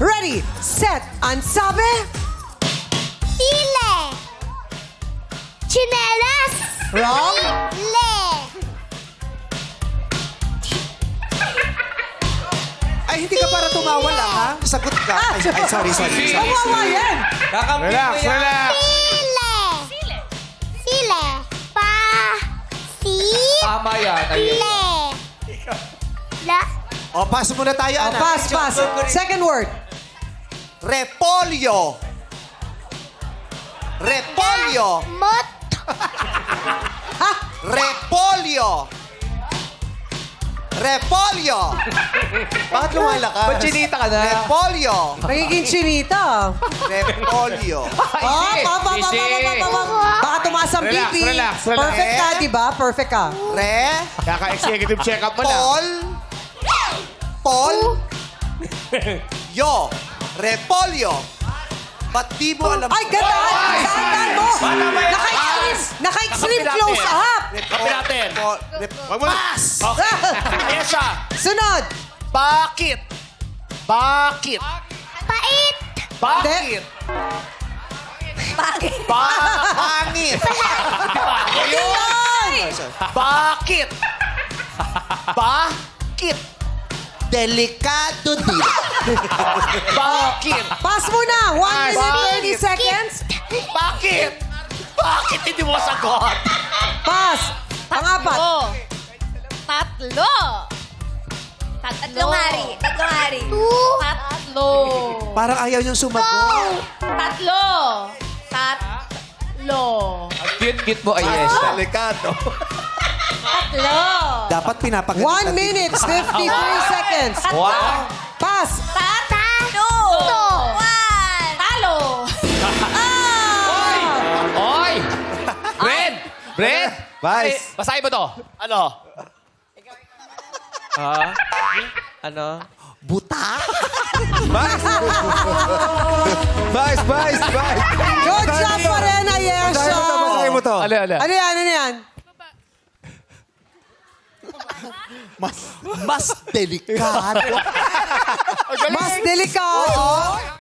Ready, set, ang sabi? Tile. Chinelas. Wrong. Le. Ay, hindi ka para tumawa lang, ha? Sagot ka. Ay, sorry. Kawawa yan. Relax, relax. Sile. Sile. Pa. Si. Tama yan. Ayun. Le. La. O, pass muna tayo, Oh, anak. pass. Second word. Repolyo. Repolyo. Mot. Repolyo. Repolyo. Bakit lumalakas? Ba't chinita ka na? Repolyo. Nagiging chinita. Repolyo. Baka tumaas ang Relax, BP. relax, relax. Perfect ka, di ba? Perfect ka. Kaka-executive check-up mo na. Pol. Yo. Repolyo. Ba't di mo alam? Ay, ganda! Ganda mo! Bata ba yan? Naka-extreme close up! Kapi natin. Wag mo na. Pass. Okay. Esa. Sunod! Bakit? Bakit? Pait. Bakit? Bakit? Pangit. Ayun! Bakit? Bakit? Delikado din. Bakit? Pass mo na! 1 minute, 30 seconds. Bakit? Bakit hindi mo sagot? Pass! Pangapat. Tatlo. Tatlong hari. Tatlo. Parang ayaw niyong sumagot. Tatlo. Tatlo. Ang cute-cute mo ay yes. Delikado. Tatlo. Dapat pinapagalitan. 1 minute, 53 seconds. Wow. Pass! Tatlo. One. Talo. Oy! Brad! Brad! Vice. Basahin mo to. Ano? Ano? Buta? Vice. Good job pa rin, Ayesha! Basahin mo to. Ano? Ano yan? Mas delikado. Mas delikado.